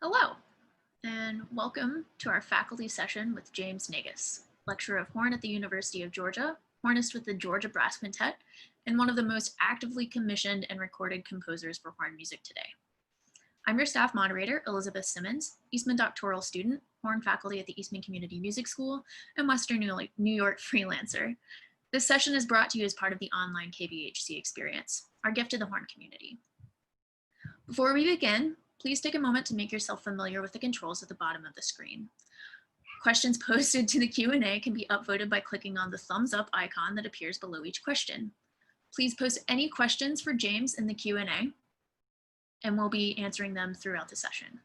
Hello, and welcome to our faculty session with James Naigus, lecturer of horn at the University of Georgia, hornist with the Georgia Brass Quintet, and one of the most actively commissioned and recorded composers for horn music today. I'm your staff moderator, Elizabeth Simmons, Eastman doctoral student, horn faculty at the Eastman Community Music School, and Western New York freelancer. This session is brought to you as part of the online KBHC experience, our gift to the horn community. Before we begin, please take a moment to make yourself familiar with the controls at the bottom of the screen. Questions posted to the Q&A can be upvoted by clicking on the thumbs up icon that appears below each question. Please post any questions for James in the Q&A, and we'll be answering them throughout the session.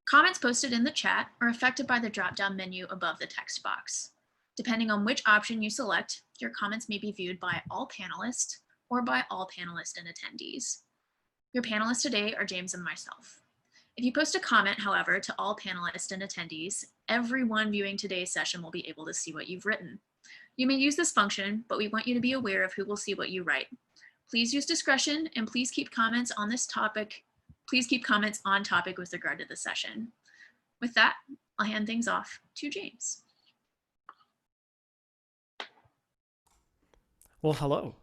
Comments posted in the chat are affected by the drop-down menu above the text box. Depending on which option you select, your comments may be viewed by all panelists or by all panelists and attendees. Your panelists today are James and myself. If you post a comment, however, to all panelists and attendees, everyone viewing today's session will be able to see what you've written. You may use this function, but we want you to be aware of who will see what you write. Please use discretion and please keep comments on this topic. Please keep comments on topic with regard to the session. With that, I'll hand things off to James. Well, hello.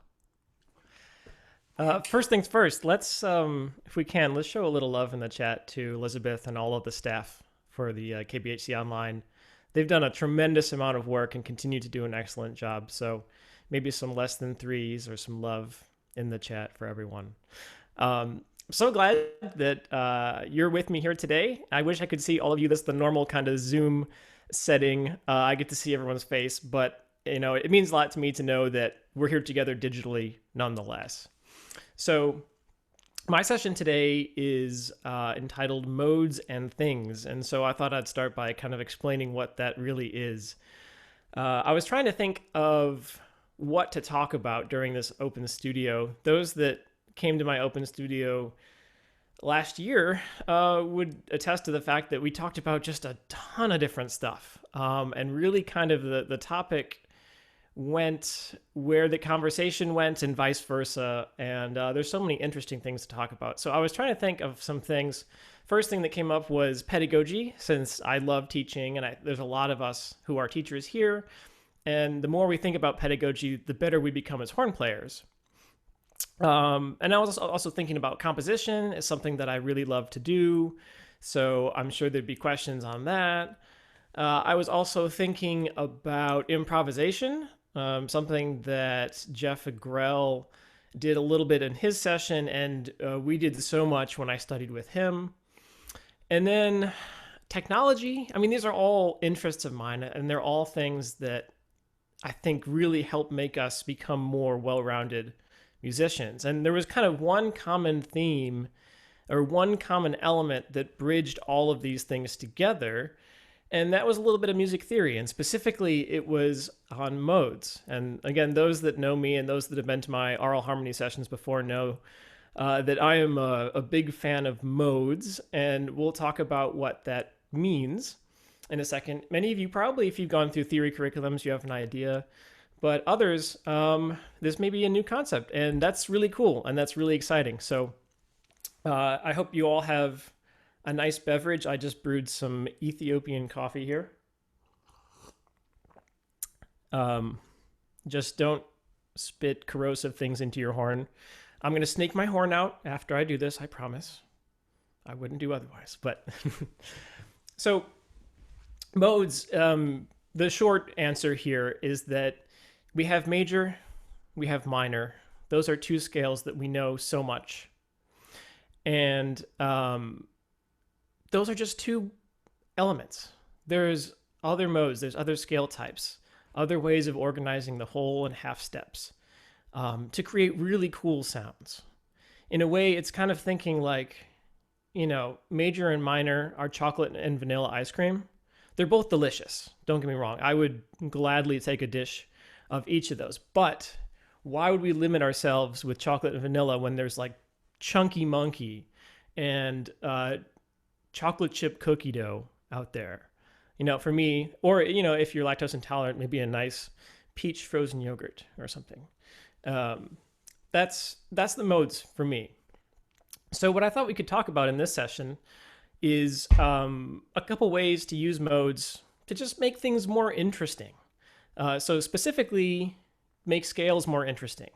First things first, let's, if we can, let's show a little love in the chat to Elizabeth and all of the staff for the KBHC Online. They've done a tremendous amount of work and continue to do an excellent job. So maybe some less than threes or some love in the chat for everyone. So glad that you're with me here today. I wish I could see all of you. That's the normal kind of Zoom setting. I get to see everyone's face, but you know, it means a lot to me to know that we're here together digitally nonetheless. So my session today is entitled Modes and Things. And so I thought I'd start by kind of explaining what that really is. I was trying to think of what to talk about during this open studio. Those that came to my open studio last year would attest to the fact that we talked about just a ton of different stuff. And really kind of the topic went where the conversation went and vice versa. And there's so many interesting things to talk about. So I was trying to think of some things. First thing that came up was pedagogy, since I love teaching and there's a lot of us who are teachers here. And the more we think about pedagogy, the better we become as horn players. And I was also thinking about composition as something that I really love to do. So I'm sure there'd be questions on that. I was also thinking about improvisation. Something that Jeff Agrell did a little bit in his session, and we did so much when I studied with him. And then technology. I mean, these are all interests of mine, and they're all things that I think really help make us become more well-rounded musicians. And there was kind of one common theme or one common element that bridged all of these things together. And that was a little bit of music theory, and specifically it was on modes. And again, those that know me and those that have been to my aural harmony sessions before know that I am a big fan of modes, and we'll talk about what that means in a second. Many of you probably, if you've gone through theory curriculums, you have an idea, but others, this may be a new concept, and that's really cool, and that's really exciting. So I hope you all have a nice beverage. I just brewed some Ethiopian coffee here. Just don't spit corrosive things into your horn. I'm going to snake my horn out after I do this, I promise. I wouldn't do otherwise, but so modes, the short answer here is that we have major, we have minor. Those are two scales that we know so much. And those are just two elements. There's other modes, there's other scale types, other ways of organizing the whole and half steps to create really cool sounds. In a way, it's kind of thinking like, you know, major and minor are chocolate and vanilla ice cream. They're both delicious, don't get me wrong. I would gladly take a dish of each of those. But why would we limit ourselves with chocolate and vanilla when there's like chunky monkey and chocolate chip cookie dough out there? You know, for me, or, you know, if you're lactose intolerant, maybe a nice peach frozen yogurt or something. That's the modes for me. So what I thought we could talk about in this session is a couple ways to use modes to just make things more interesting. So specifically, make scales more interesting,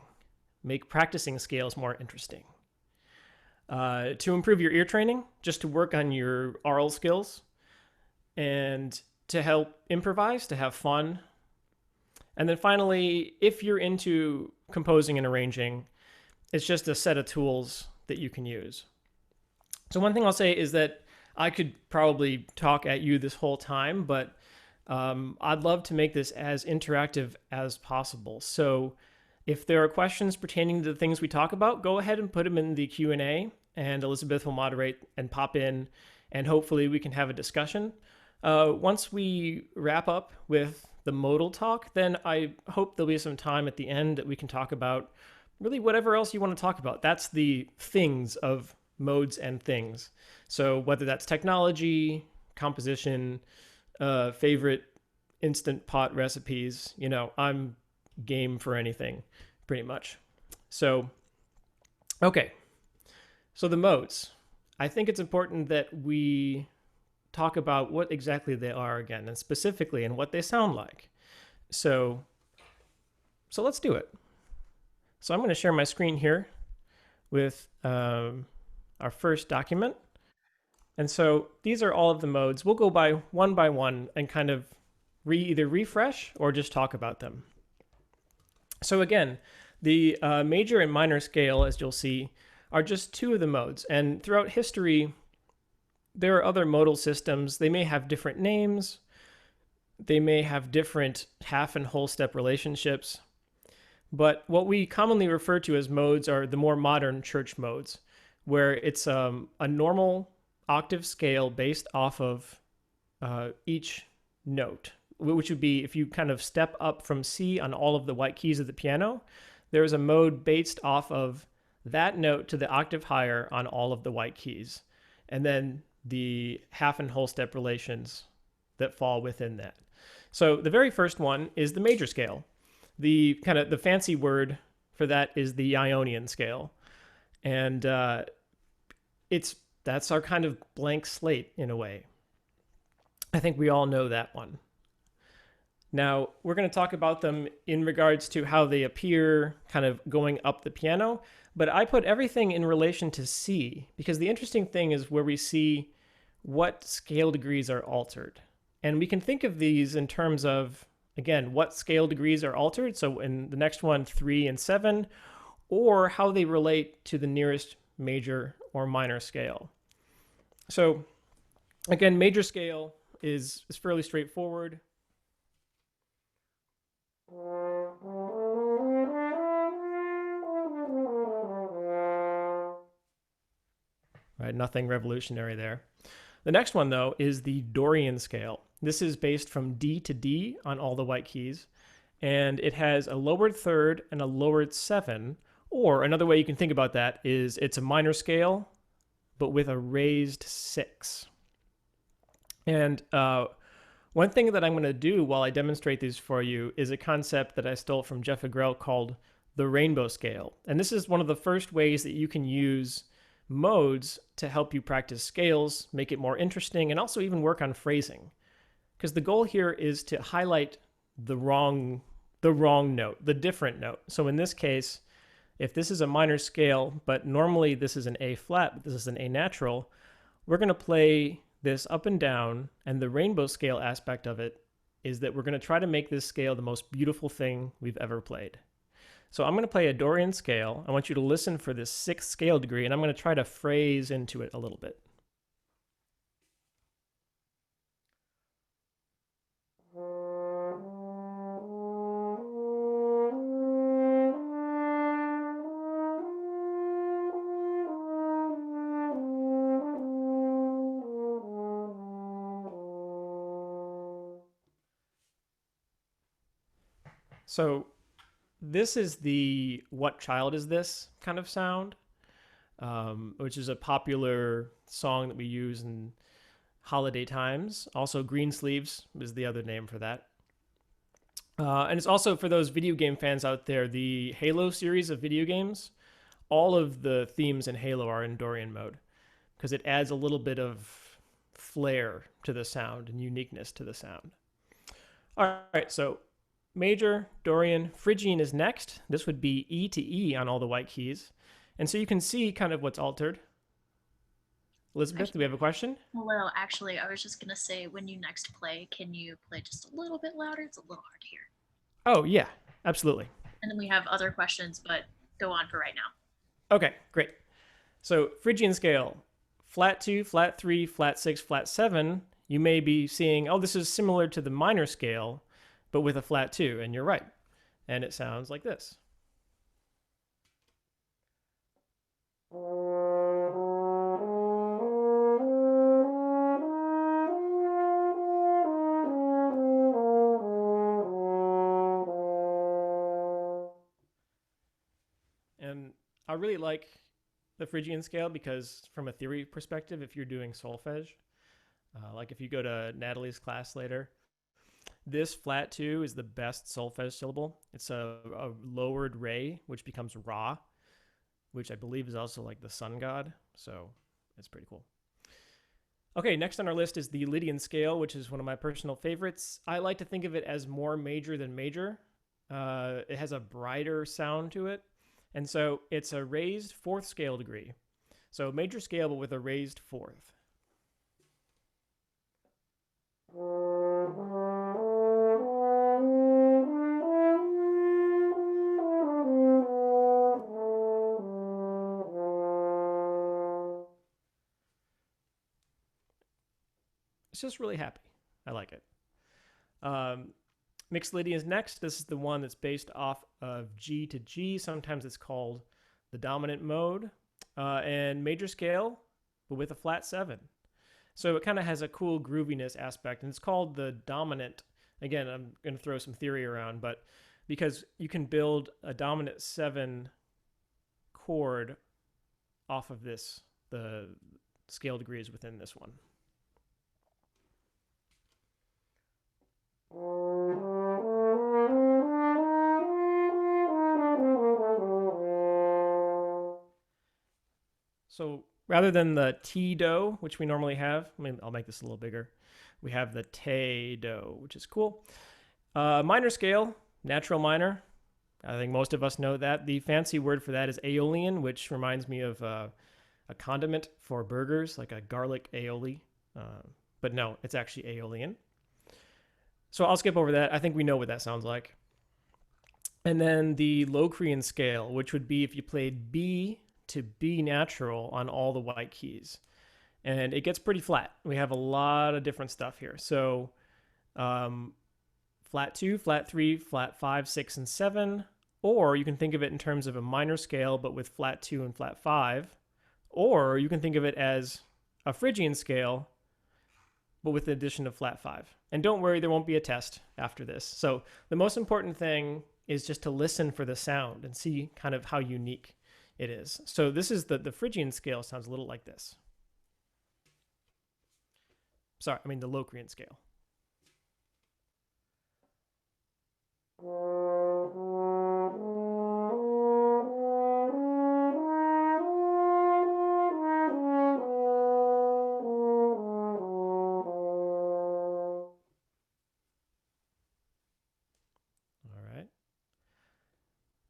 make practicing scales more interesting. To improve your ear training, just to work on your aural skills, and to help improvise, to have fun. And then finally, if you're into composing and arranging, it's just a set of tools that you can use. So one thing I'll say is that I could probably talk at you this whole time, but I'd love to make this as interactive as possible. So if there are questions pertaining to the things we talk about, go ahead and put them in the Q&A, and Elizabeth will moderate and pop in, and hopefully we can have a discussion. Once we wrap up with the modal talk, then I hope there'll be some time at the end that we can talk about really whatever else you want to talk about. That's the things of modes and things. So whether that's technology, composition, favorite instant pot recipes, I'm game for anything, pretty much. So, okay. So the modes. I think it's important that we talk about what exactly they are again, and specifically, and what they sound like. So let's do it. So I'm going to share my screen here with our first document. And so these are all of the modes. We'll go by one and kind of either refresh or just talk about them. So again, the major and minor scale, as you'll see, are just two of the modes. And throughout history, there are other modal systems. They may have different names. They may have different half and whole step relationships. But what we commonly refer to as modes are the more modern church modes, where it's a normal octave scale based off of each note, which would be if you kind of step up from C on all of the white keys of the piano, there is a mode based off of that note to the octave higher on all of the white keys, and then the half and whole step relations that fall within that. So the very first one is the major scale. The kind of the fancy word for that is the Ionian Scale. And that's our kind of blank slate in a way. I think we all know that one. Now, we're going to talk about them in regards to how they appear kind of going up the piano, but I put everything in relation to C, because the interesting thing is where we see what scale degrees are altered. And we can think of these in terms of, again, what scale degrees are altered. So in the next one, 3 and 7, or how they relate to the nearest major or minor scale. So again, major scale is fairly straightforward. Right, nothing revolutionary there. The next one, though, is the Dorian Scale. This is based from D to D on all the white keys, and it has a lowered third and a lowered 7, or another way you can think about that is it's a minor scale, but with a raised 6. And one thing that I'm going to do while I demonstrate these for you is a concept that I stole from Jeff Agrell called the rainbow scale. And this is one of the first ways that you can use modes to help you practice scales, make it more interesting, and also even work on phrasing. Because the goal here is to highlight the wrong note, the different note. So in this case, if this is a minor scale, but normally this is an A flat, but this is an A natural, we're going to play this up and down, and the rainbow scale aspect of it is that we're going to try to make this scale the most beautiful thing we've ever played. So I'm going to play a Dorian scale. I want you to listen for this 6th scale degree, and I'm going to try to phrase into it a little bit. So this is the "What Child Is This" kind of sound, which is a popular song that we use in holiday times. Also, Green Sleeves is the other name for that. And it's also, for those video game fans out there, the Halo series of video games. All of the themes in Halo are in Dorian mode, because it adds a little bit of flair to the sound and uniqueness to the sound. All right, so major, Dorian, Phrygian is next. This would be E to E on all the white keys. And so you can see kind of what's altered. Elizabeth, Actually, do we have a question? hello. Actually, I was just gonna say, when you next play, can you play just a little bit louder? It's a little hard to hear. Oh, yeah, absolutely. And then we have other questions, but go on for right now. Okay, great. So Phrygian scale, flat 2, flat 3, flat 6, flat 7. You may be seeing, oh, this is similar to the minor scale, but with a flat 2, and you're right. And it sounds like this. And I really like the Phrygian scale because, from a theory perspective, if you're doing solfege, like if you go to Natalie's class later, this flat 2 is the best solfege syllable. It's a lowered re, which becomes ra, which I believe is also like the sun god. So it's pretty cool. Okay, next on our list is the Lydian scale, which is one of my personal favorites. I like to think of it as more major than major. It has a brighter sound to it. And so it's a raised fourth scale degree. So major scale, but with a raised fourth. It's just really happy. I like it. Mixolydian is next. This is the one that's based off of G to G. Sometimes it's called the dominant mode. And major scale, but with a flat 7. So it kind of has a cool grooviness aspect. And it's called the dominant. Again, I'm going to throw some theory around, but because you can build a dominant 7 chord off of this, the scale degrees within this one. So rather than the T do, which we normally have, I'll make this a little bigger. We have the te do, which is cool. Minor scale, natural minor. I think most of us know that. The fancy word for that is Aeolian, which reminds me of a condiment for burgers, like a garlic aioli. But no, it's actually Aeolian. So I'll skip over that. I think we know what that sounds like. And then the Locrian scale, which would be if you played B to B natural on all the white keys. And it gets pretty flat. We have a lot of different stuff here. So flat 2, flat 3, flat 5, 6, and 7. Or you can think of it in terms of a minor scale, but with flat 2 and flat 5. Or you can think of it as a Phrygian scale, but with the addition of flat 5. And don't worry, there won't be a test after this. So the most important thing is just to listen for the sound and see kind of how unique it is. So this is the Phrygian scale sounds a little like this. Sorry, I mean the Locrian scale.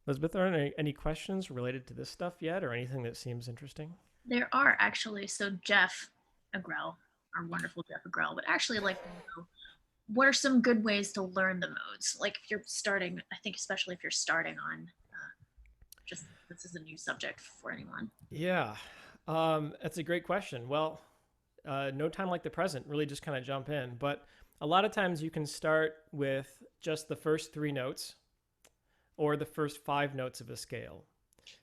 Elizabeth, are there any questions related to this stuff yet or anything that seems interesting? There are actually. So Jeff Agrell, our wonderful Jeff Agrell, would actually like to know, what are some good ways to learn the modes? Like if you're starting, I think especially if you're starting on, just this is a new subject for anyone. Yeah, that's a great question. Well, no time like the present, really just kind of jump in. But a lot of times you can start with just the first 3 notes or the first 5 notes of a scale.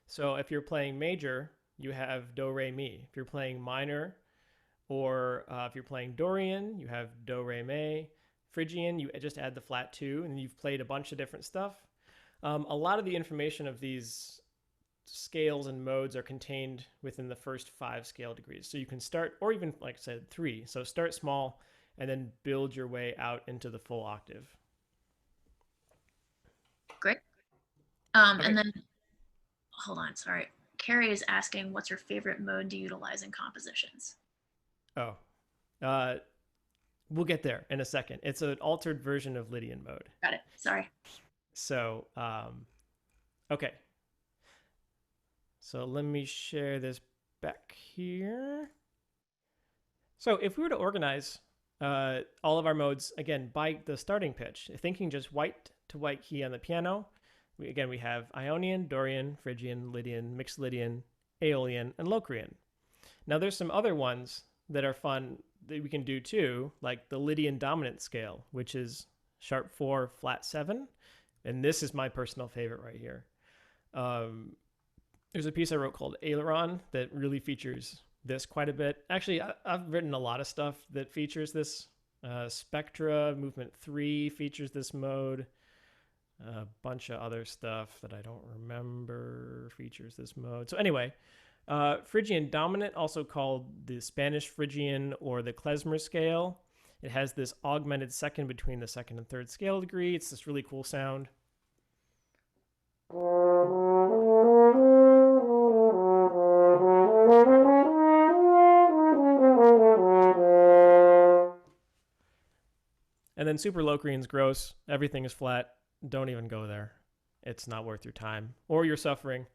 So if you're playing major, you have do, re, mi. If you're playing minor, or if you're playing Dorian, you have do, re, mi. Phrygian, you just add the flat 2, and you've played a bunch of different stuff. A lot of the information of these scales and modes are contained within the first 5 scale degrees. So you can start, or even, like I said, 3. So start small, and then build your way out into the full octave. Great. Okay. And then, hold on, sorry. Carrie is asking, what's your favorite mode to utilize in compositions? Oh, We'll get there in a second. It's an altered version of Lydian Mode. Got it. Sorry. So, okay. So let me share this back here. So if we were to organize all of our modes, again, by the starting pitch, thinking just white to white key on the piano, we have Ionian, Dorian, Phrygian, Lydian, Mixolydian, Aeolian, and Locrian. Now there's some other ones that are fun that we can do too, like the Lydian dominant scale, which is sharp 4, flat 7. And this is my personal favorite right here. There's a piece I wrote called Aileron that really features this quite a bit. Actually, I've written a lot of stuff that features this. Spectra Movement 3 features this mode. A bunch of other stuff that I don't remember features this mode. So anyway, Phrygian dominant, also called the Spanish Phrygian or the klezmer scale. It has this augmented second between the second and third scale degree. It's this really cool sound. And then Super Locrian's gross. Everything is flat. Don't even go there. It's not worth your time or your suffering.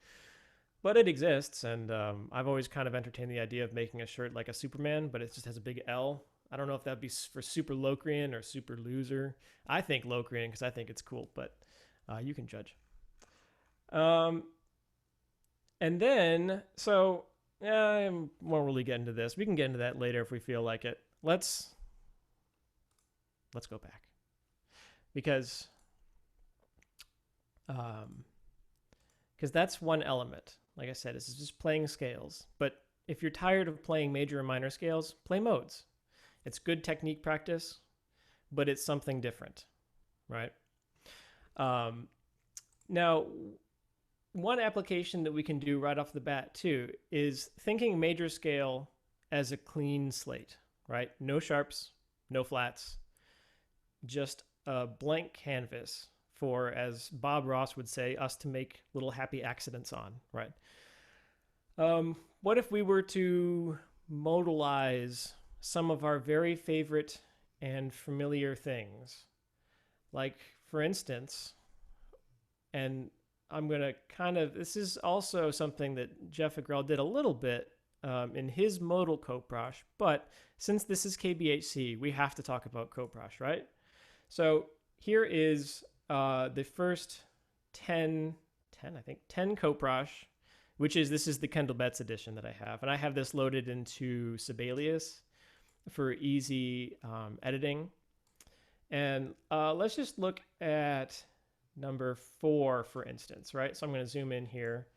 But it exists, and I've always kind of entertained the idea of making a shirt like a Superman, but it just has a big L. I don't know if that'd be for Super Locrian or Super Loser. I think Locrian because I think it's cool, but you can judge. And then, so I won't really get into this. We can get into that later if we feel like it. Let's go back because that's one element. Like I said, it's just playing scales. But if you're tired of playing major and minor scales, play modes. It's good technique practice, but it's something different, right? Now, one application that we can do right off the bat too is thinking major scale as a clean slate, right? No sharps, no flats, just a blank canvas for, as Bob Ross would say, us to make little happy accidents on, right? What if we were to modalize some of our very favorite and familiar things? Like, for instance, and I'm going to this is also something that Jeff Agrell did a little bit in his modal coprosh, but since this is KBHC, we have to talk about coprosh, right? So here is the first 10 coprosh, this is the Kendall Betts edition that I have. And I have this loaded into Sibelius for easy editing. And let's just look at number 4, for instance, right? So I'm going to zoom in here.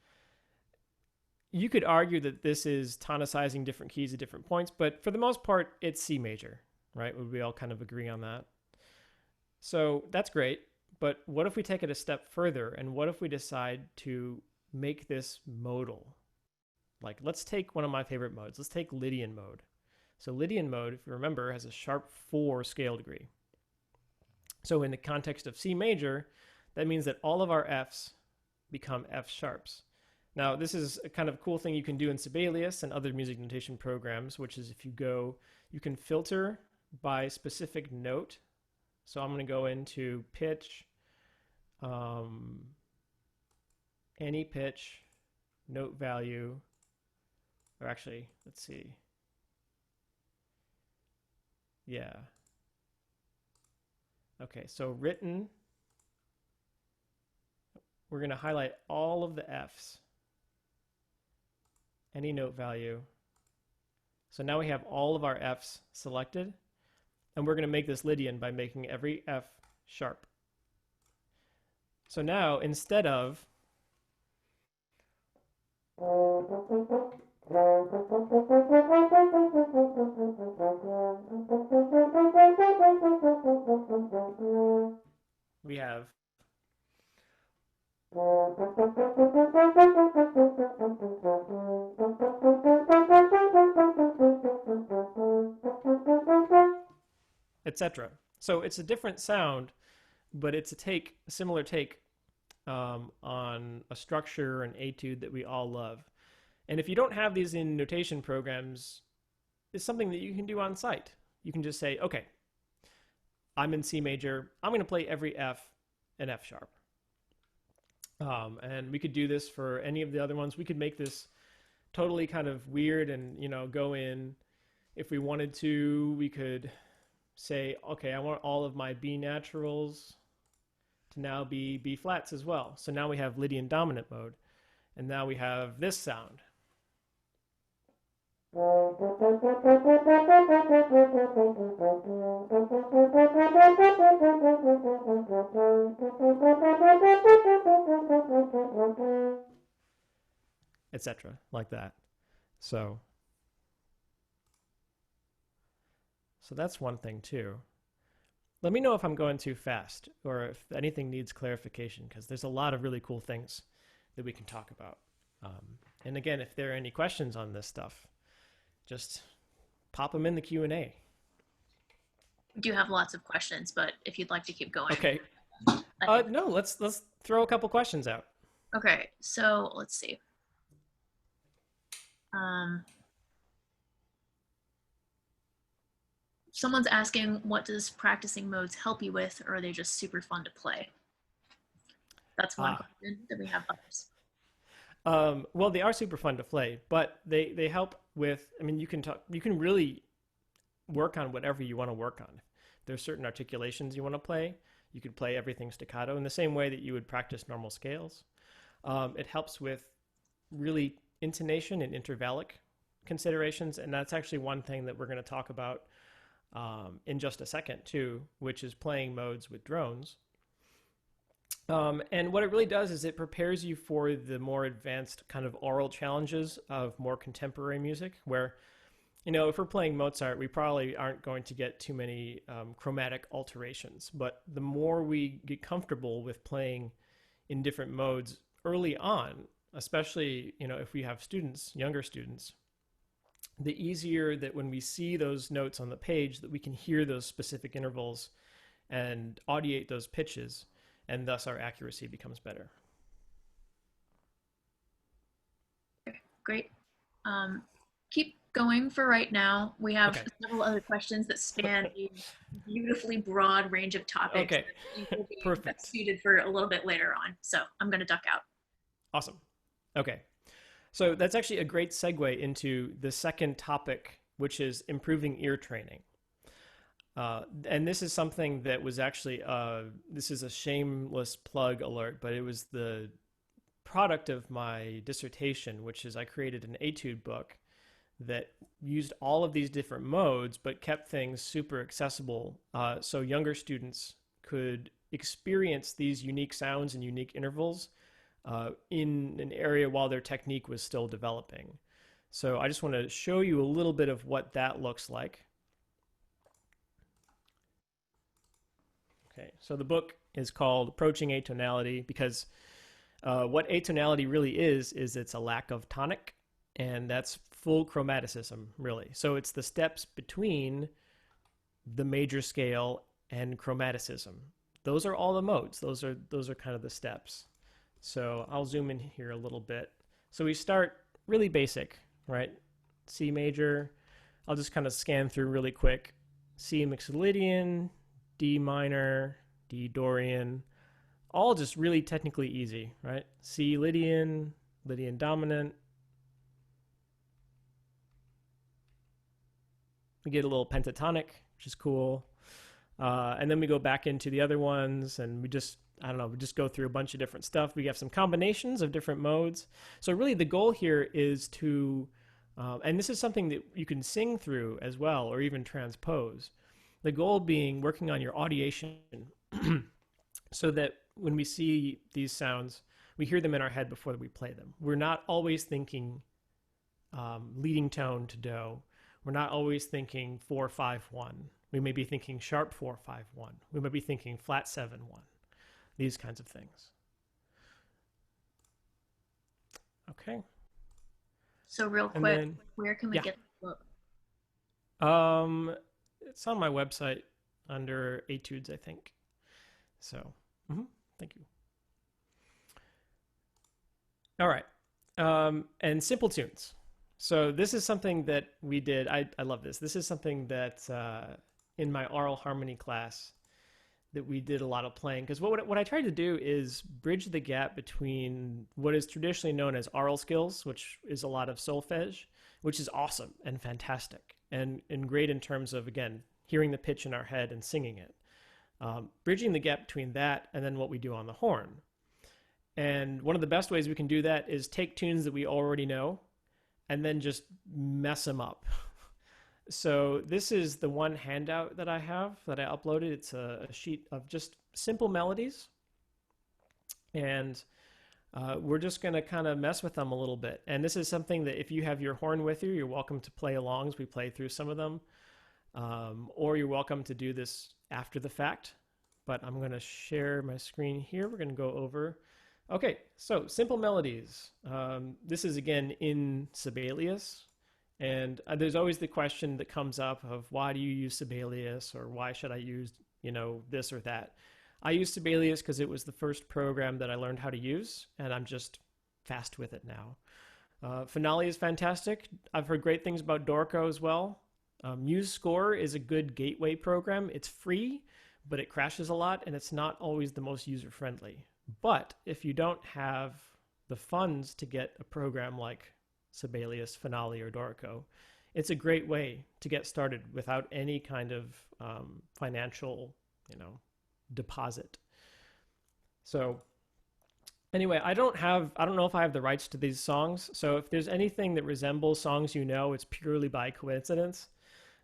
You could argue that this is tonicizing different keys at different points, but for the most part, it's C major, right? Would we all kind of agree on that? So that's great. But what if we take it a step further, and what if we decide to make this modal? Like, let's take one of my favorite modes. Let's take Lydian Mode. So Lydian Mode, if you remember, has a sharp 4 scale degree. So in the context of C major, that means that all of our Fs become F sharps. Now, this is a kind of cool thing you can do in Sibelius and other music notation programs, which is if you can filter by specific note. So I'm going to go into pitch, any pitch, note value, or actually, let's see. Yeah. Okay, so written, we're going to highlight all of the Fs, any note value. So now we have all of our Fs selected. And we're going to make this Lydian by making every F sharp. So now, instead of we have etc. So it's a different sound, but it's a similar take on a structure and etude that we all love. And if you don't have these in notation programs, is something that you can do on site. You can just say, okay, I'm in C major. I'm going to play every F and F sharp. And we could do this for any of the other ones. We could make this totally kind of weird and, go in. If we wanted to, we could say, okay, I want all of my B naturals to now be B flats as well. So now we have Lydian dominant mode. And now we have this sound. Etc. like that. So that's one thing too. Let me know if I'm going too fast or if anything needs clarification, because there's a lot of really cool things that we can talk about. And again, if there are any questions on this stuff, just pop them in the Q&A. We do have lots of questions, but if you'd like to keep going. Okay. No, let's throw a couple questions out. Okay, so let's see. Someone's asking, what does practicing modes help you with, or are they just super fun to play? That's one question. Then we have others. Well, they are super fun to play, but they help with, you can really work on whatever you want to work on. If there's certain articulations you want to play, you could play everything staccato in the same way that you would practice normal scales. It helps with really intonation and intervallic considerations, and that's actually one thing that we're going to talk about in just a second too, which is playing modes with drones. And what it really does is it prepares you for the more advanced kind of oral challenges of more contemporary music, where, if we're playing Mozart, we probably aren't going to get too many chromatic alterations. But the more we get comfortable with playing in different modes early on, especially, if we have students, younger students, the easier that when we see those notes on the page that we can hear those specific intervals and audiate those pitches, and thus our accuracy becomes better. Great. Keep going for right now. We have several other questions that span a beautifully broad range of topics. Okay, that will be perfect. Suited for a little bit later on. So I'm going to duck out. Awesome. Okay. So that's actually a great segue into the second topic, which is improving ear training. And this is something that was actually, this is a shameless plug alert, but it was the product of my dissertation, which is I created an etude book that used all of these different modes, but kept things super accessible so younger students could experience these unique sounds and unique intervals in an area while their technique was still developing. So I just want to show you a little bit of what that looks like. Okay, so the book is called Approaching Atonality because what atonality really is it's a lack of tonic, and that's full chromaticism, really. So it's the steps between the major scale and chromaticism. Those are all the modes. Those are kind of the steps. So I'll zoom in here a little bit. So we start really basic, right? C major. I'll just kind of scan through really quick. C Mixolydian, D minor, D Dorian, all just really technically easy, right? C Lydian, Lydian dominant. We get a little pentatonic, which is cool. And then we go back into the other ones and we just go through a bunch of different stuff. We have some combinations of different modes. So really the goal here is to, and this is something that you can sing through as well, or even transpose. The goal being working on your audiation so that when we see these sounds, we hear them in our head before we play them. We're not always thinking leading tone to do. We're not always thinking 4-5-1. We may be thinking sharp 4-5-1. We may be thinking flat 7-1. These kinds of things. Okay. So real quick, where can we get the book? It's on my website under Etudes, I think. So, thank you. All right. And simple tunes. So this is something that we did. I love this. This is something that in my aural harmony class that we did a lot of playing, because what I tried to do is bridge the gap between what is traditionally known as aural skills, which is a lot of solfege, which is awesome and fantastic and great in terms of, again, hearing the pitch in our head and singing it. Bridging the gap between that and then what we do on the horn. And one of the best ways we can do that is take tunes that we already know and then just mess them up. So this is the one handout that I have that I uploaded. It's a sheet of just simple melodies. And we're just going to kind of mess with them a little bit. And this is something that if you have your horn with you, you're welcome to play along as we play through some of them. Or you're welcome to do this after the fact. But I'm going to share my screen here. We're going to go over. Okay, so simple melodies. This is again in Sibelius. And there's always the question that comes up of why do you use Sibelius, or why should I use, this or that? I use Sibelius because it was the first program that I learned how to use, and I'm just fast with it now. Finale is fantastic. I've heard great things about Dorico as well. MuseScore is a good gateway program. It's free, but it crashes a lot, and it's not always the most user-friendly. But if you don't have the funds to get a program like Sibelius, Finale, or Dorico, it's a great way to get started without any kind of financial, deposit. So anyway, I don't know if I have the rights to these songs. So if there's anything that resembles songs it's purely by coincidence.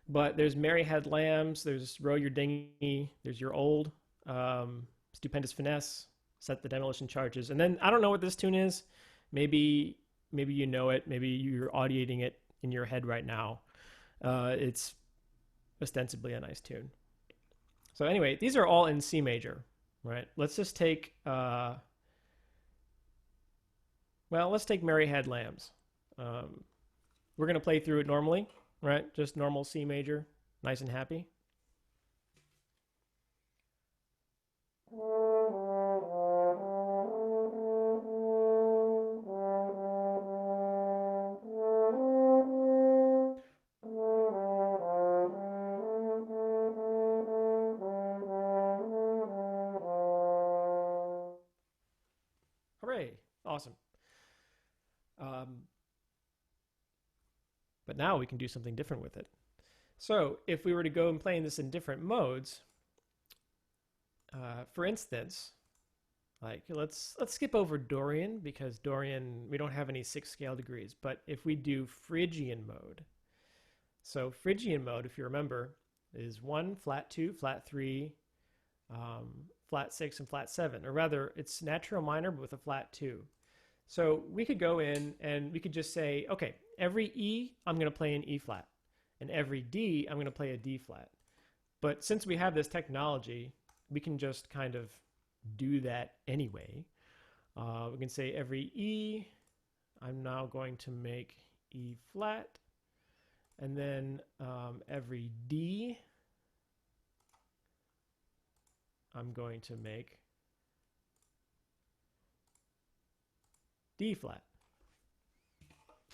But there's Mary Had Lambs, there's Row Your Dinghy, there's Your Old, Stupendous Finesse, Set the Demolition Charges. And then I don't know what this tune is. Maybe you know it. Maybe you're audiating it in your head right now. It's ostensibly a nice tune. So anyway, these are all in C major, right? Let's just take, let's take Mary Had Lambs. We're going to play through it normally, right? Just normal C major, nice and happy. Hooray! Awesome. But now we can do something different with it. So if we were to go and play this in different modes, for instance, like let's skip over Dorian, because Dorian, we don't have any 6 scale degrees. But if we do Phrygian mode, so Phrygian mode, if you remember, is 1, flat 2, flat 3, flat 6, and flat 7. Or rather, it's natural minor but with a flat 2. So we could go in and we could just say, okay, every E, I'm going to play an E flat. And every D, I'm going to play a D flat. But since we have this technology, we can just kind of do that anyway. We can say every E, I'm now going to make E flat. And then every D, I'm going to make D flat.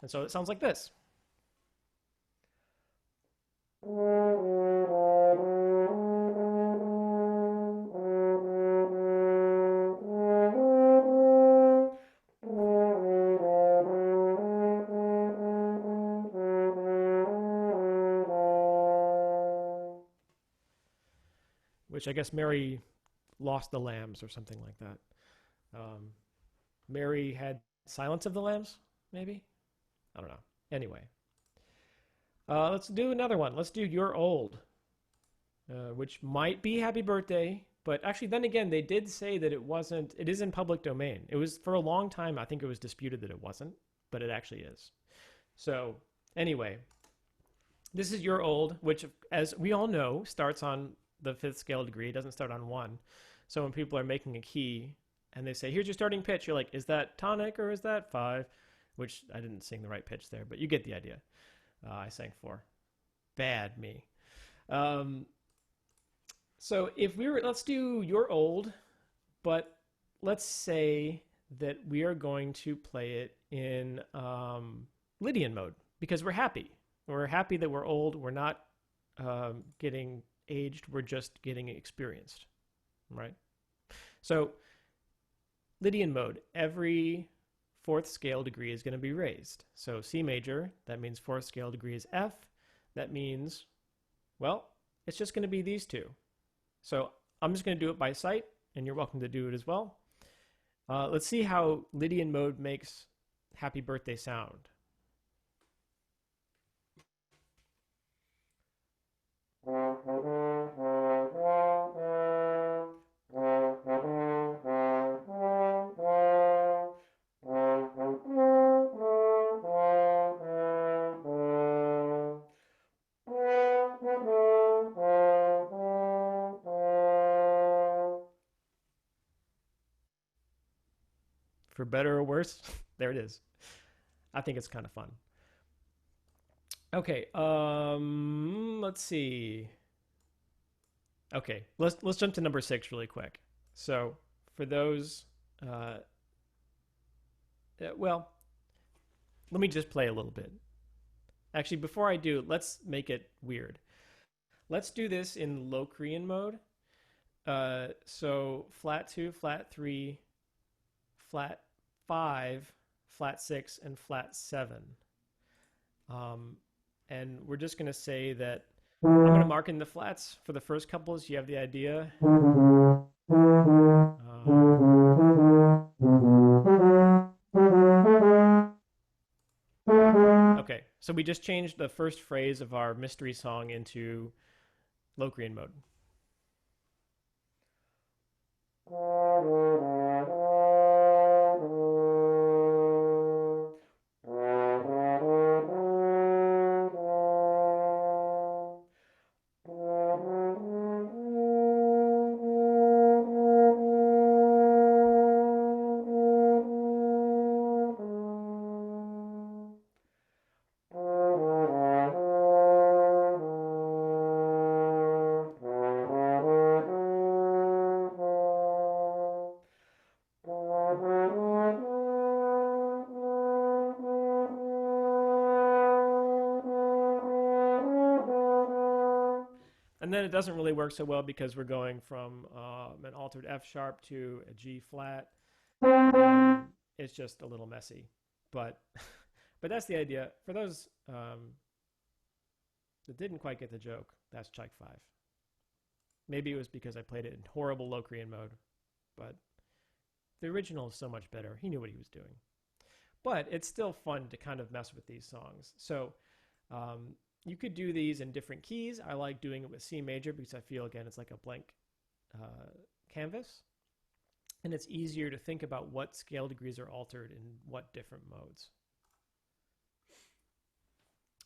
And so it sounds like this. Which I guess Mary lost the lambs or something like that. Mary had Silence of the Lambs, maybe? I don't know. Anyway. Let's do another one. Let's do You're Old, which might be Happy Birthday, but actually then again, they did say that it is in public domain. It was, for a long time, I think it was disputed that it wasn't, but it actually is. So anyway, this is You're Old, which, as we all know, starts on the 5th scale degree. It doesn't start on 1. So when people are making a key and they say, here's your starting pitch, you're like, is that tonic or is that 5? Which I didn't sing the right pitch there, but you get the idea. I sang 4. Bad me. So if let's do You're Old, but let's say that we are going to play it in Lydian mode. because we're happy. We're happy that we're old. We're not getting aged. We're just getting experienced, right? So Lydian mode, every fourth scale degree is going to be raised. So C major, that means fourth scale degree is F. That means, well, it's just going to be these two. So I'm just going to do it by sight, and you're welcome to do it as well. Let's see how Lydian mode makes Happy Birthday sound. For better or worse, there it is. I think it's kind of fun. Okay, let's see. Okay, let's jump to number 6 really quick. So for those, well, let me just play a little bit. Actually, before I do, let's make it weird. Let's do this in Locrian mode. So flat 2, flat 3, flat 5, flat 6, and flat 7. And we're just going to say that I'm going to mark in the flats for the first couple so you have the idea. Okay, so we just changed the first phrase of our mystery song into Locrian mode. And then it doesn't really work so well because we're going from an altered F sharp to a G flat. It's just a little messy, but that's the idea. For those that didn't quite get the joke, that's Chike 5. Maybe it was because I played it in horrible Locrian mode, but the original is so much better. He knew what he was doing. But it's still fun to kind of mess with these songs. So you could do these in different keys. I like doing it with C major because I feel, again, it's like a blank canvas. And it's easier to think about what scale degrees are altered in what different modes.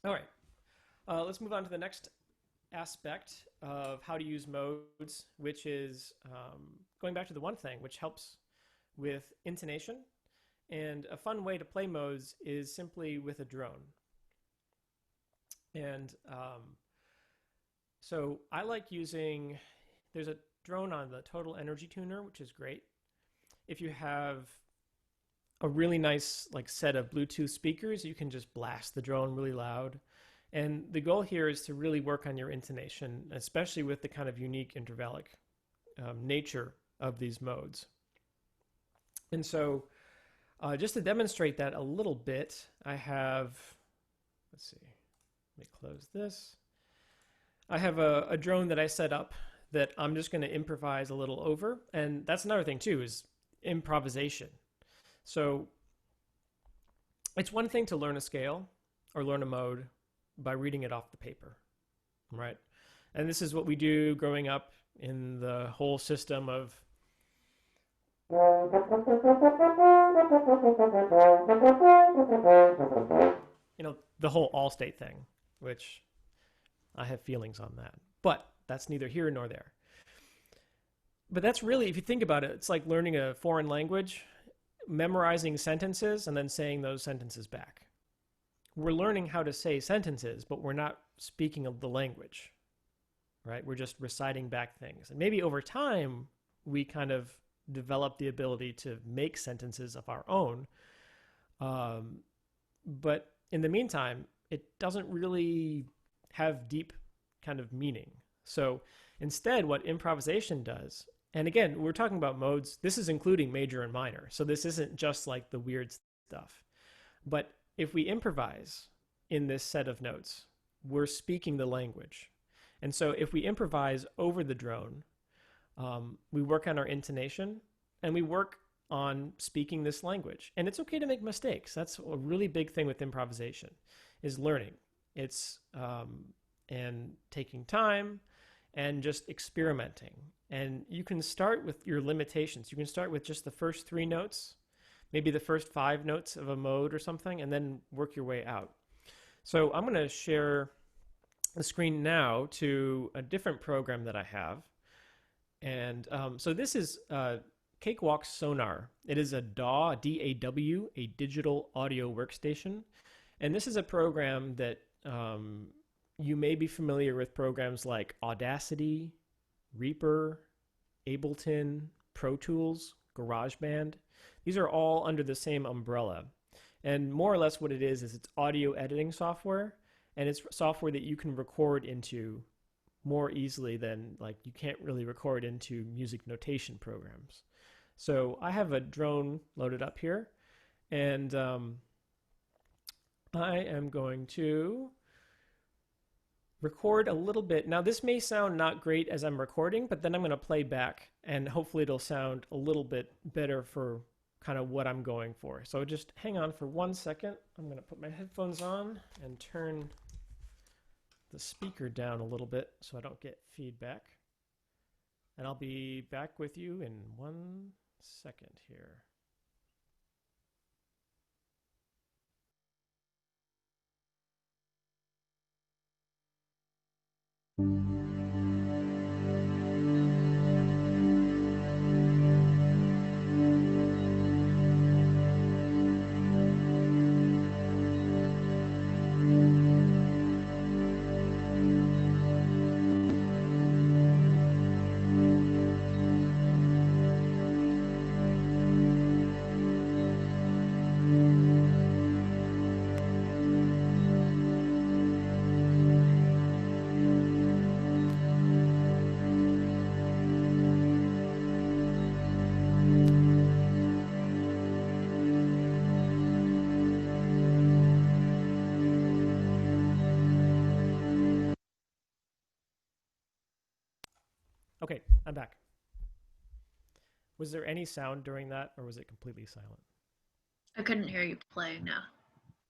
All right, let's move on to the next aspect of how to use modes, which is going back to the one thing, which helps with intonation. And a fun way to play modes is simply with a drone. And so I like using, there's a drone on the Total Energy Tuner, which is great. If you have a really nice set of Bluetooth speakers, you can just blast the drone really loud. And the goal here is to really work on your intonation, especially with the kind of unique intervallic nature of these modes. And so just to demonstrate that a little bit, I have, let's see, let me close this. I have a drone that I set up that I'm just going to improvise a little over. And that's another thing too, is improvisation. So it's one thing to learn a scale or learn a mode by reading it off the paper, right? And this is what we do growing up in the whole system of the whole all-state thing, which I have feelings on that. But that's neither here nor there. But that's really, if you think about it, it's like learning a foreign language, memorizing sentences, and then saying those sentences back. We're learning how to say sentences, but we're not speaking of the language, right? We're just reciting back things. And maybe over time, we kind of develop the ability to make sentences of our own. But in the meantime, it doesn't really have deep kind of meaning. So instead, what improvisation does, and again, we're talking about modes, this is including major and minor. So this isn't just like the weird stuff. But if we improvise in this set of notes, we're speaking the language. And so if we improvise over the drone, we work on our intonation and we work on speaking this language. And it's okay to make mistakes. That's a really big thing with improvisation, is learning. It's and taking time and just experimenting. And you can start with your limitations. You can start with just the first 3 notes, maybe the first 5 notes of a mode or something, and then work your way out. So I'm going to share the screen now to a different program that I have. And so this is Cakewalk Sonar. It is a DAW, D-A-W, a digital audio workstation. And this is a program that you may be familiar with, programs like Audacity, Reaper, Ableton, Pro Tools, GarageBand. These are all under the same umbrella. And more or less what it is it's audio editing software, and it's software that you can record into more easily than, like, you can't really record into music notation programs. So I have a drone loaded up here, and I am going to record a little bit. Now this may sound not great as I'm recording, but then I'm going to play back and hopefully it'll sound a little bit better for kind of what I'm going for. So just hang on for 1 second. I'm going to put my headphones on and turn the speaker down a little bit so I don't get feedback. And I'll be back with you in 1 second here. Okay, I'm back. Was there any sound during that, or was it completely silent? I couldn't hear you playing now.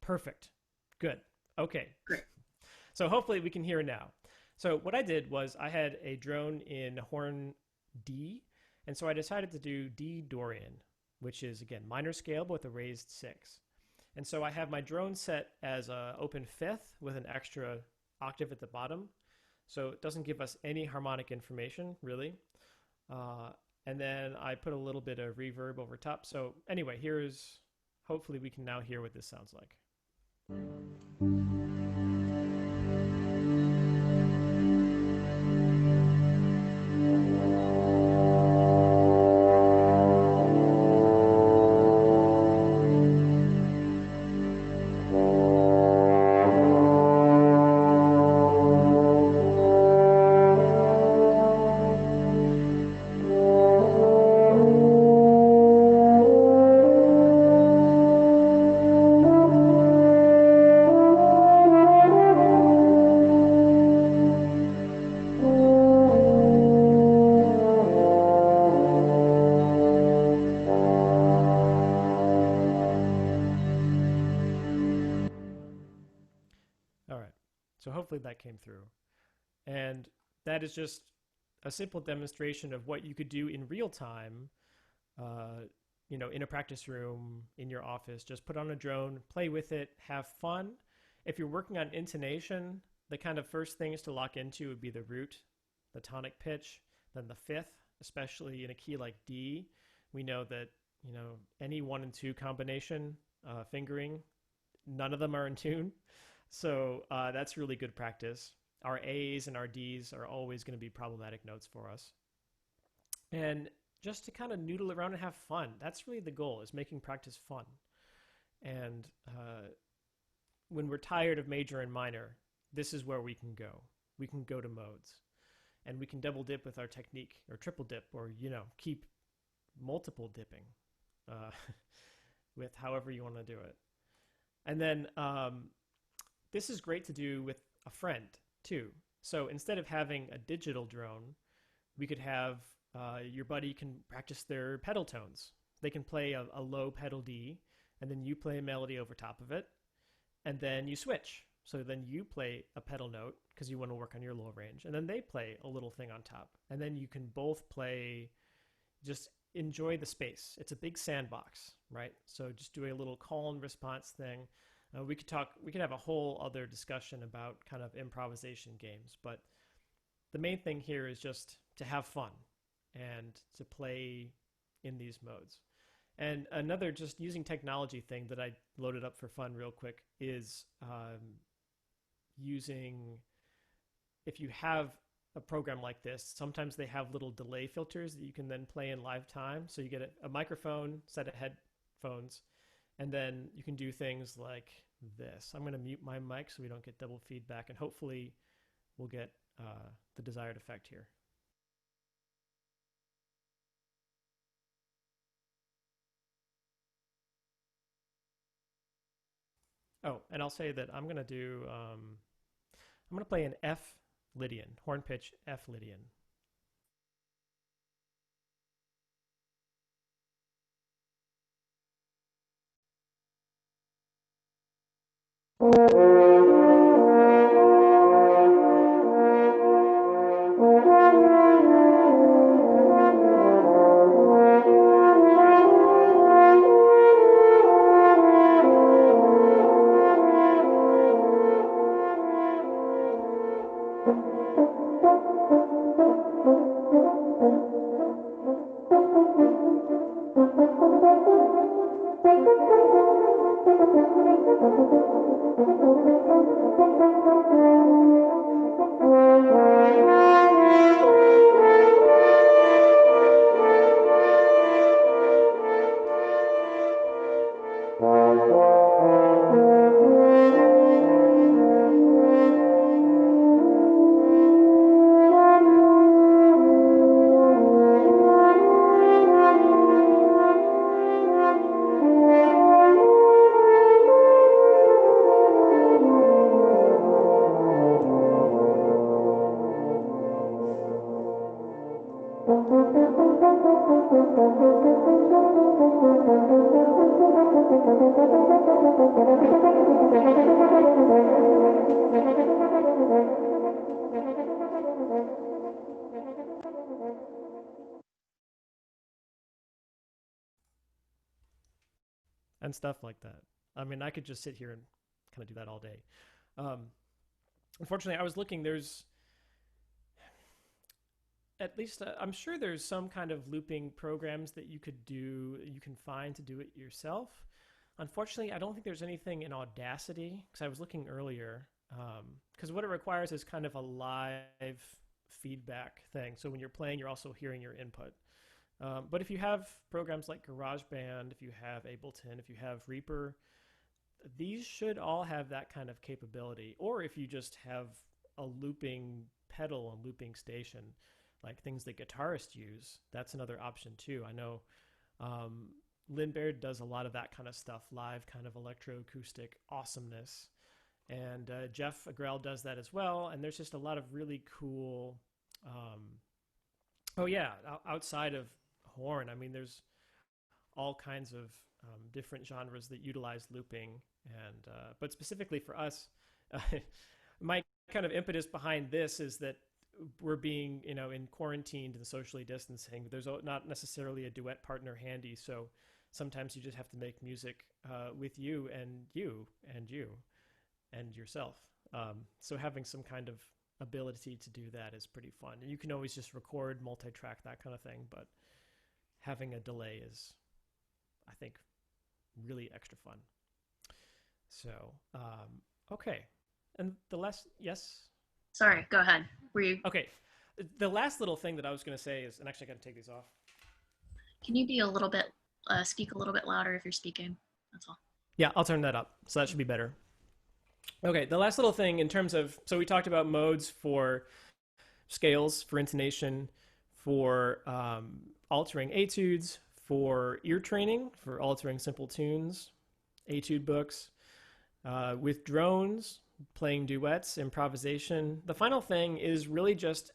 Perfect. Good. Okay. Great. So hopefully we can hear it now. So what I did was I had a drone in horn D, and so I decided to do D Dorian, which is, again, minor scale but with a raised 6. And so I have my drone set as an open 5th with an extra octave at the bottom. So it doesn't give us any harmonic information, really. And then I put a little bit of reverb over top. So anyway, hopefully we can now hear what this sounds like. So hopefully that came through. And that is just a simple demonstration of what you could do in real time, in a practice room, in your office. Just put on a drone, play with it, have fun. If you're working on intonation, the kind of first things to lock into would be the root, the tonic pitch, then the 5th, especially in a key like D. We know that, any 1 and 2 combination, fingering, none of them are in tune. So that's really good practice. Our A's and our D's are always going to be problematic notes for us. And just to kind of noodle around and have fun. That's really the goal, is making practice fun. And when we're tired of major and minor, this is where we can go. We can go to modes, and we can double dip with our technique, or triple dip, or keep multiple dipping uh, with however you want to do it. And then this is great to do with a friend too. So instead of having a digital drone, we could have your buddy can practice their pedal tones. They can play a low pedal D, and then you play a melody over top of it, and then you switch. So then you play a pedal note because you want to work on your low range, and then they play a little thing on top, and then you can both play. Just enjoy the space. It's a big sandbox, right? So just do a little call and response thing. We could have a whole other discussion about kind of improvisation games, but the main thing here is just to have fun and to play in these modes. And another just using technology thing that I loaded up for fun real quick is using, if you have a program like this, sometimes they have little delay filters that you can then play in live time. So you get a microphone, set of headphones, and then you can do things like this. I'm going to mute my mic so we don't get double feedback, and hopefully we'll get the desired effect here. Oh, and I'll say that I'm going to play an F Lydian, horn pitch F Lydian. And stuff like that. I mean, I could just sit here and kind of do that all day. Unfortunately, I was looking, there's at least, I'm sure there's some kind of looping programs that you can find to do it yourself. Unfortunately, I don't think there's anything in Audacity, because I was looking earlier, because what it requires is kind of a live feedback thing. So when you're playing, you're also hearing your input. But if you have programs like GarageBand, if you have Ableton, if you have Reaper, these should all have that kind of capability. Or if you just have a looping pedal and looping station, like things that guitarists use, that's another option too. I know Lynn Baird does a lot of that kind of stuff, live kind of electroacoustic awesomeness. And Jeff Agrell does that as well. And there's just a lot of really cool, outside of horn, I mean, there's all kinds of different genres that utilize looping. And but specifically for us, my kind of impetus behind this is that we're being, in quarantined and socially distancing. There's not necessarily a duet partner handy, so sometimes you just have to make music with you and you and you and yourself. So having some kind of ability to do that is pretty fun. And you can always just record, multi-track, that kind of thing, but having a delay is, I think, really extra fun. So, okay. And the last, yes? Sorry, go ahead. Were you? Okay. The last little thing that I was going to say is, and actually I got to take these off. Can you be a little bit, speak a little bit louder if you're speaking? That's all. Yeah, I'll turn that up. So that should be better. Okay, the last little thing in terms of, so we talked about modes for scales, for intonation, for altering etudes, for ear training, for altering simple tunes, etude books, with drones, playing duets, improvisation. The final thing is really just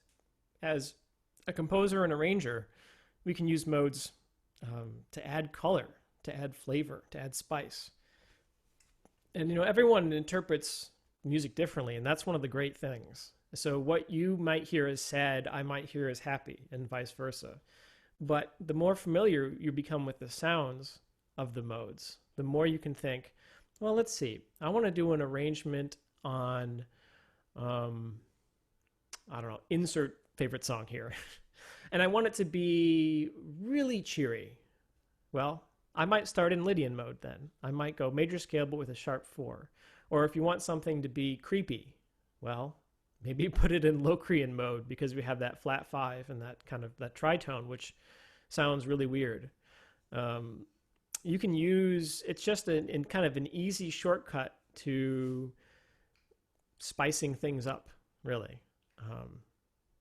as a composer and arranger, we can use modes to add color, to add flavor, to add spice. And everyone interprets music differently, and that's one of the great things. So what you might hear as sad, I might hear as happy, and vice versa. But the more familiar you become with the sounds of the modes, the more you can think, well, let's see, I want to do an arrangement on, I don't know, insert favorite song here. And I want it to be really cheery. Well, I might start in Lydian mode then. I might go major scale but with a sharp 4. Or if you want something to be creepy, well, maybe put it in Locrian mode because we have that flat 5 and that kind of that tritone, which sounds really weird. You can use, it's just in kind of an easy shortcut to spicing things up, really.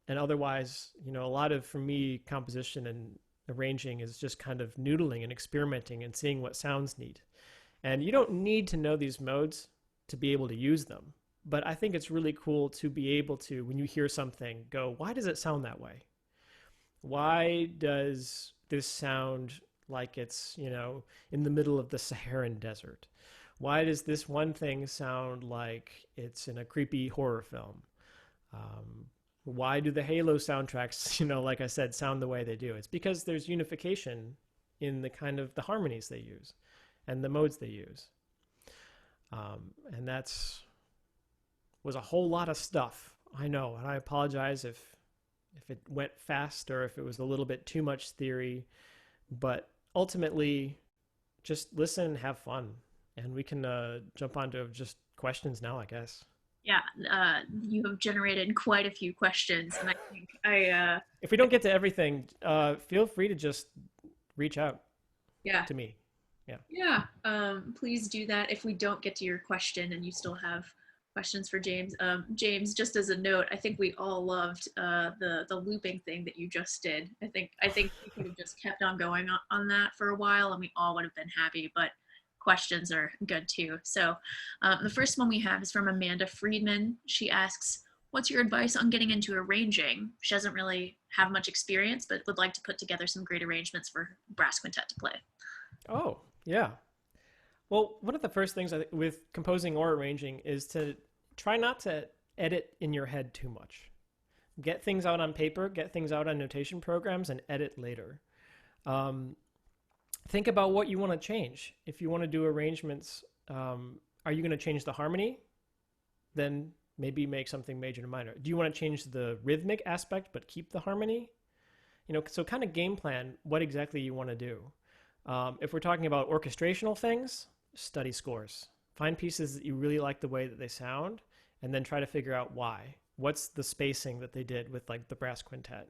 And otherwise, a lot of, for me, composition and arranging is just kind of noodling and experimenting and seeing what sounds neat. And you don't need to know these modes to be able to use them. But I think it's really cool to be able to, when you hear something, go, why does it sound that way? Why does this sound like it's, in the middle of the Saharan desert? Why does this one thing sound like it's in a creepy horror film? Why do the Halo soundtracks, like I said, sound the way they do? It's because there's unification in the kind of the harmonies they use and the modes they use. And was a whole lot of stuff. I know, and I apologize if it went fast or if it was a little bit too much theory, but ultimately just listen and have fun. And we can jump onto just questions now, I guess. Yeah, you have generated quite a few questions, and I think if we don't get to everything, feel free to just reach out to me. Yeah. Please do that if we don't get to your question and you still have questions for James. James, just as a note, I think we all loved the looping thing that you just did. I think you could have just kept on going on that for a while, and we all would have been happy. But questions are good too. So the first one we have is from Amanda Friedman. She asks, what's your advice on getting into arranging? She doesn't really have much experience, but would like to put together some great arrangements for brass quintet to play. Oh, yeah. Well, one of the first things with composing or arranging is to try not to edit in your head too much. Get things out on paper, get things out on notation programs, and edit later. Think about what you want to change. If you want to do arrangements, are you going to change the harmony? Then maybe make something major to minor. Do you want to change the rhythmic aspect but keep the harmony? So kind of game plan what exactly you want to do. If we're talking about orchestrational things, study scores. Find pieces that you really like the way that they sound, and then try to figure out why. What's the spacing that they did with like the brass quintet?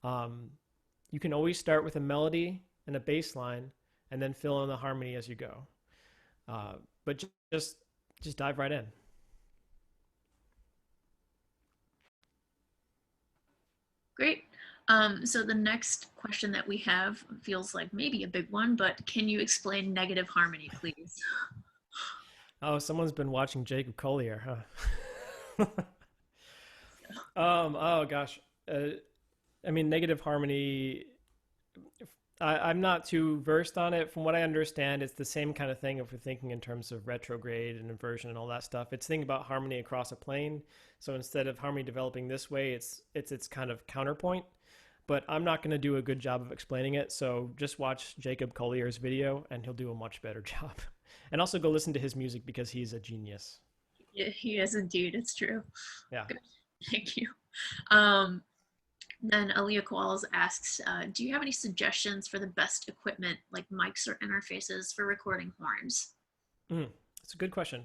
You can always start with a melody and a bass line, and then fill in the harmony as you go. But just dive right in. Great. So the next question that we have feels like maybe a big one, but can you explain negative harmony, please? Oh, someone's been watching Jacob Collier, huh? Oh gosh. I mean, negative harmony, I'm not too versed on it. From what I understand, it's the same kind of thing if we're thinking in terms of retrograde and inversion and all that stuff. It's thinking about harmony across a plane. So instead of harmony developing this way, it's its kind of counterpoint. But I'm not going to do a good job of explaining it. So just watch Jacob Collier's video and he'll do a much better job. And also go listen to his music because he's a genius. Yeah, he is indeed. It's true. Yeah. Good. Thank you. Then Aaliyah Koalas asks, do you have any suggestions for the best equipment like mics or interfaces for recording horns? That's a good question.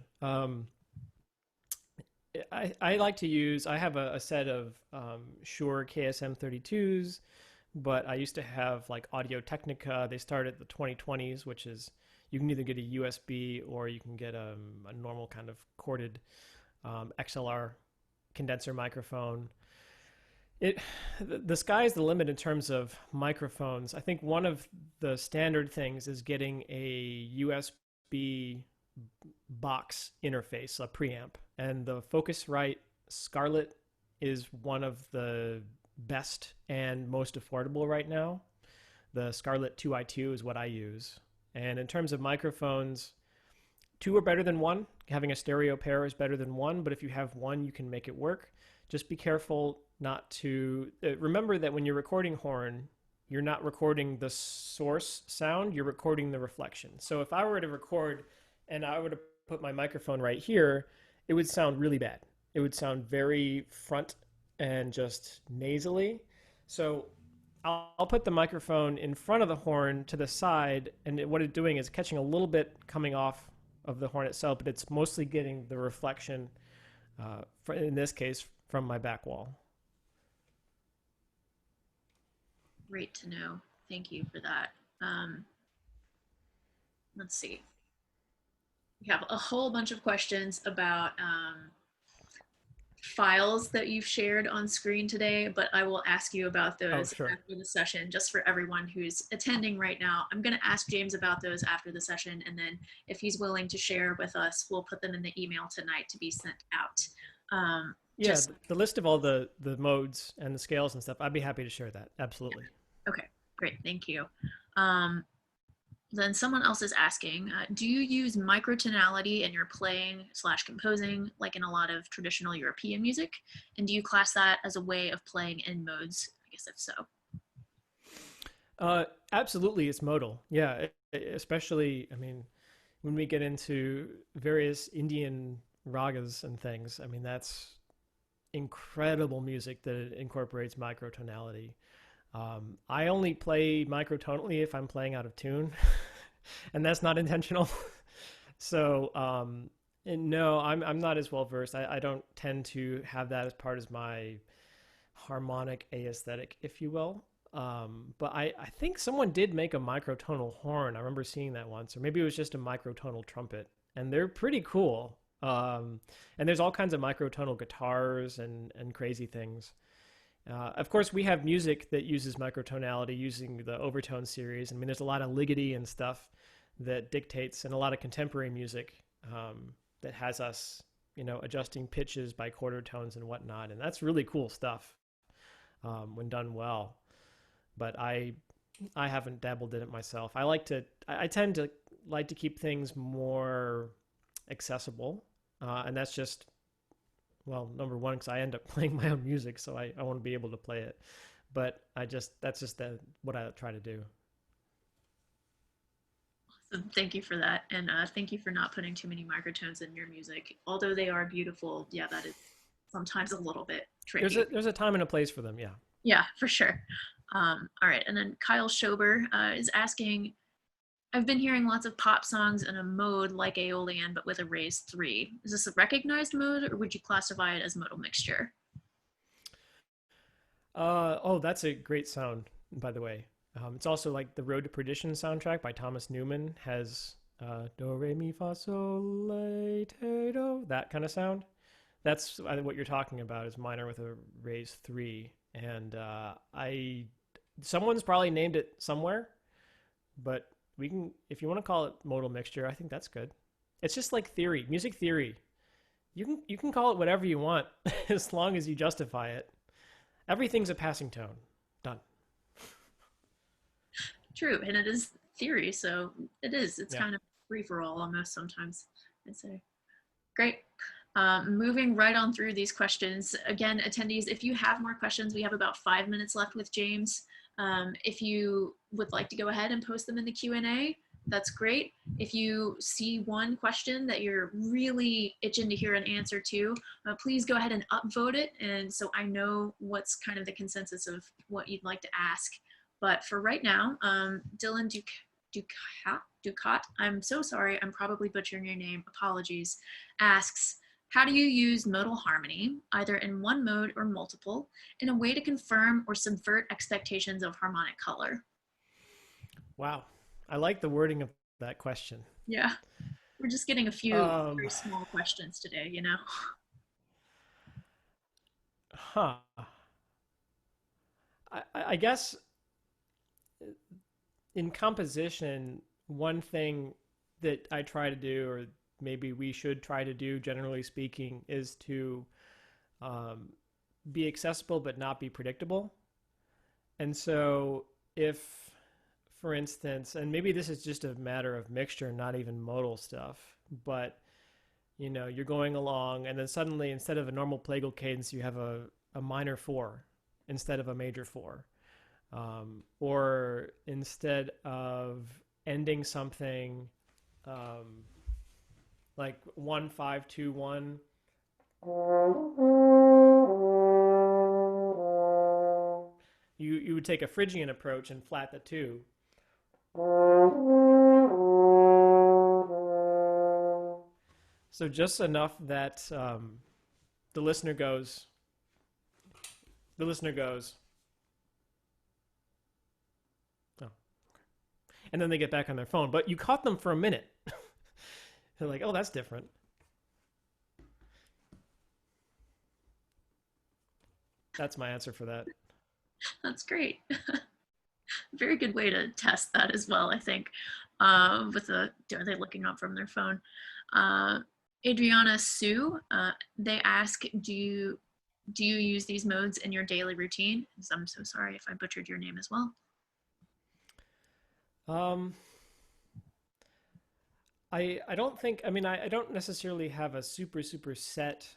I like to use, I have a set of Shure KSM 32s, but I used to have like Audio Technica. They started the 2020s, which is, You can either get a USB or you can get a normal kind of corded XLR condenser microphone. The sky's the limit in terms of microphones. I think one of the standard things is getting a USB box interface, a preamp, and the Focusrite Scarlett is one of the best and most affordable right now. The Scarlett 2i2 is what I use. And in terms of microphones, two are better than one. Having a stereo pair is better than one, but if you have one, you can make it work. Just be careful not to remember that when you're recording horn, you're not recording the source sound, you're recording the reflection. So if I were to record and I were to put my microphone right here, it would sound really bad. It would sound very front and just nasally. So I'll put the microphone in front of the horn to the side, and what it's doing is catching a little bit coming off of the horn itself, but it's mostly getting the reflection, in this case, from my back wall. Great to know. Thank you for that. Let's see. We have a whole bunch of questions about files that you've shared on screen today, but I will ask you about those after the session, just for everyone who's attending right now. I'm going to ask James about those after the session, and then if he's willing to share with us, we'll put them in the email tonight to be sent out. The list of all the modes and the scales and stuff, I'd be happy to share that. Absolutely. Okay, great. Thank you. Then someone else is asking, do you use microtonality in your playing / composing, like in a lot of traditional European music? And do you class that as a way of playing in modes? I guess if so. Absolutely, it's modal. Yeah, especially, I mean, when we get into various Indian ragas and things, I mean, that's incredible music that incorporates microtonality. I only play microtonally if I'm playing out of tune, and that's not intentional. So, no, I'm not as well versed. I don't tend to have that as part of my harmonic aesthetic, if you will. But I think someone did make a microtonal horn. I remember seeing that once, or maybe it was just a microtonal trumpet, and they're pretty cool. And there's all kinds of microtonal guitars and crazy things. Of course, we have music that uses microtonality using the overtone series. I mean, there's a lot of Lydian stuff that dictates, and a lot of contemporary music that has us, adjusting pitches by quarter tones and whatnot. And that's really cool stuff when done well. But I haven't dabbled in it myself. I tend to like to keep things more accessible. And that's just, well, number one, because I end up playing my own music, so I want to be able to play it. But that's just what I try to do. Awesome. Thank you for that. And thank you for not putting too many microtones in your music. Although they are beautiful, yeah, that is sometimes a little bit tricky. There's a time and a place for them, yeah. Yeah, for sure. All right. And then Kyle Schober is asking, I've been hearing lots of pop songs in a mode like Aeolian, but with a raised 3. Is this a recognized mode, or would you classify it as modal mixture? Oh, that's a great sound, by the way. It's also like the Road to Perdition soundtrack by Thomas Newman has do, re, mi, fa, sol, la, te, do, that kind of sound. That's what you're talking about, is minor with a raised 3. And someone's probably named it somewhere, but we can, if you want to call it modal mixture, I think that's good. It's just like theory, music theory. You can call it whatever you want as long as you justify it. Everything's a passing tone. Done. True, and it is theory, so it is. It's kind of free for all almost sometimes, I'd say. Great. Moving right on through these questions. Again, attendees, if you have more questions, we have about 5 minutes left with James. If you would like to go ahead and post them in the Q&A, that's great. If you see one question that you're really itching to hear an answer to, please go ahead and upvote it. And so I know what's kind of the consensus of what you'd like to ask. But for right now, Dylan Ducat, I'm so sorry, I'm probably butchering your name, apologies, asks, how do you use modal harmony, either in one mode or multiple, in a way to confirm or subvert expectations of harmonic color? Wow. I like the wording of that question. Yeah. We're just getting a few Um, very small questions today, you know? huh. I guess in composition, one thing that I try to do, or maybe we should try to do, generally speaking, is to um, be accessible but not be predictable. And so, if, for instance, and maybe this is just a matter of mixture, not even modal stuff, but you're going along, and then suddenly, instead of a normal plagal cadence, you have a minor four instead of a major four. Or instead of ending something um, like 1 5 2 1, you would take a Phrygian approach and flat the two. So just enough that the listener goes, the listener goes, oh, and then they get back on their phone. But you caught them for a minute. They're like, oh, that's different. That's my answer for that. That's great. Very good way to test that as well, I think. With the, are they looking up from their phone? Adriana Sue, they ask, do you use these modes in your daily routine? I'm so sorry if I butchered your name as well. Um, I don't think, I mean, I don't necessarily have a super set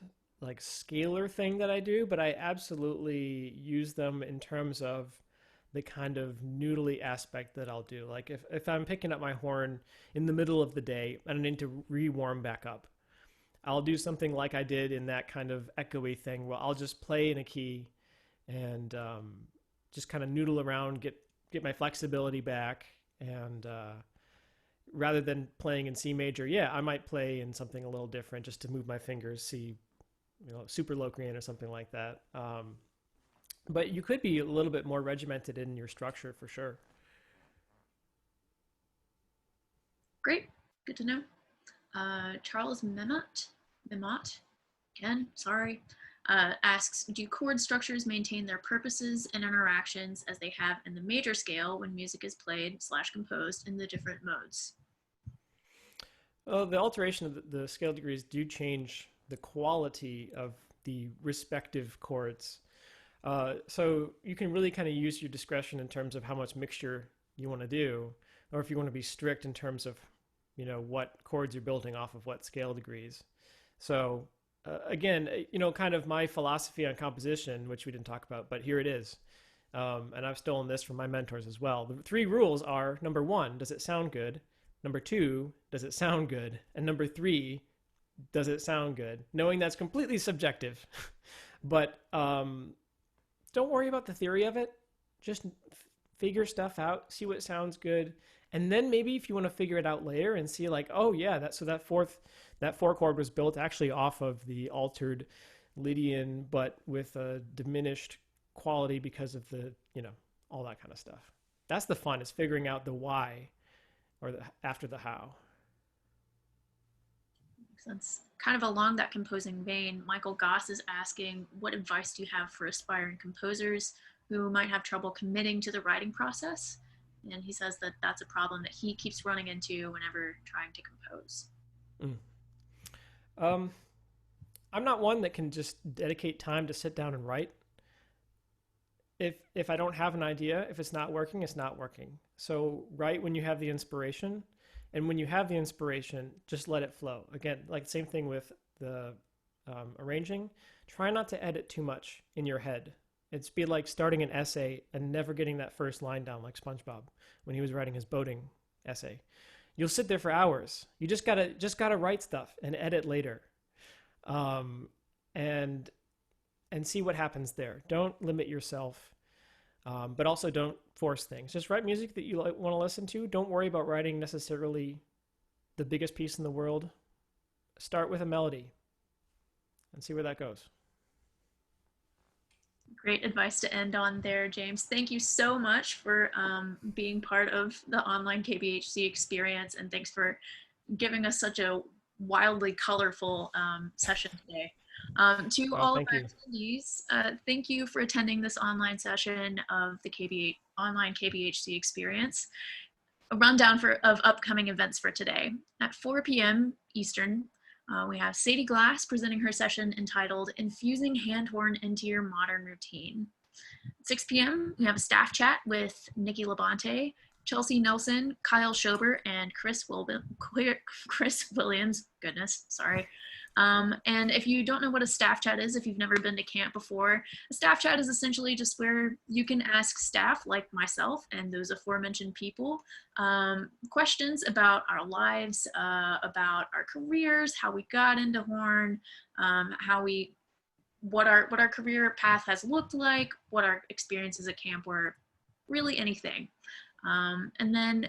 like scalar thing that I do, but I absolutely use them in terms of the kind of noodly aspect that I'll do. Like if I'm picking up my horn in the middle of the day and I need to re-warm back up, I'll do something like I did in that kind of echoey thing where I'll just play in a key and just kind of noodle around, get my flexibility back, and rather than playing in C major, yeah, I might play in something a little different just to move my fingers, see, super Locrian or something like that. But you could be a little bit more regimented in your structure for sure. Great, good to know. Charles Memot, again, sorry, asks, do chord structures maintain their purposes and interactions as they have in the major scale when music is played / composed in the different modes? Well, the alteration of the scale degrees do change the quality of the respective chords. So you can really kind of use your discretion in terms of how much mixture you want to do, or if you want to be strict in terms of, what chords you're building off of what scale degrees. So again, kind of my philosophy on composition, which we didn't talk about, but here it is. And I've stolen this from my mentors as well. The 3 rules are: number 1, does it sound good? Number 2, does it sound good? And number 3, does it sound good? Knowing that's completely subjective. But don't worry about the theory of it. Just figure stuff out, see what sounds good. And then maybe if you want to figure it out later and see like, oh yeah, that 4 chord was built actually off of the altered Lydian, but with a diminished quality because of the, all that kind of stuff. That's the fun, is figuring out the why or after the how. Makes sense. Kind of along that composing vein, Michael Goss is asking, what advice do you have for aspiring composers who might have trouble committing to the writing process? And he says that that's a problem that he keeps running into whenever trying to compose. Mm. I'm not one that can just dedicate time to sit down and write. If I don't have an idea, if it's not working, it's not working. So write when you have the inspiration, and when you have the inspiration, just let it flow. Again, like same thing with the arranging. Try not to edit too much in your head. It's be like starting an essay and never getting that first line down, like SpongeBob when he was writing his boating essay. You'll sit there for hours. You just gotta write stuff and edit later, and see what happens there. Don't limit yourself, but also don't force things. Just write music that you want to listen to. Don't worry about writing necessarily the biggest piece in the world. Start with a melody and see where that goes. Great advice to end on there, James. Thank you so much for being part of the online KBHC experience, and thanks for giving us such a wildly colorful session today. To all of Thank our you. attendees, thank you for attending this online session of the online KBHC experience. A rundown of upcoming events for today. At 4 p.m. Eastern, we have Sadie Glass presenting her session entitled Infusing Hand Horn into Your Modern Routine. At 6 p.m., we have a staff chat with Nikki Labonte, Chelsea Nelson, Kyle Schober, and Chris Williams. Goodness, sorry. And if you don't know what a staff chat is, if you've never been to camp before, a staff chat is essentially just where you can ask staff like myself and those aforementioned people questions about our lives, about our careers, how we got into horn, what our career path has looked like, what our experiences at camp were, really anything. And then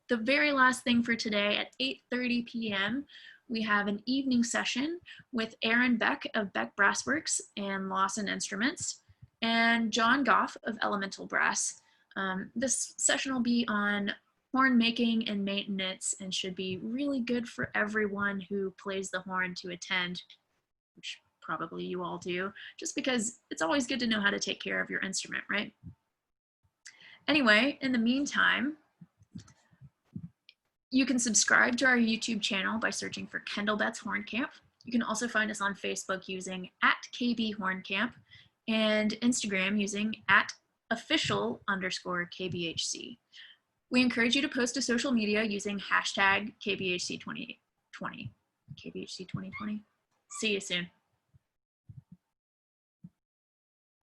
the very last thing for today at 8:30 p.m., we have an evening session with Aaron Beck of Beck Brassworks and Lawson Instruments and John Goff of Elemental Brass. This session will be on horn making and maintenance and should be really good for everyone who plays the horn to attend, which probably you all do, just because it's always good to know how to take care of your instrument, right? Anyway, in the meantime, you can subscribe to our YouTube channel by searching for Kendall Betts Horn Camp. You can also find us on Facebook using @KB and Instagram using @official_KBHC. We encourage you to post to social media using #KBHC2020. KBHC2020. See you soon.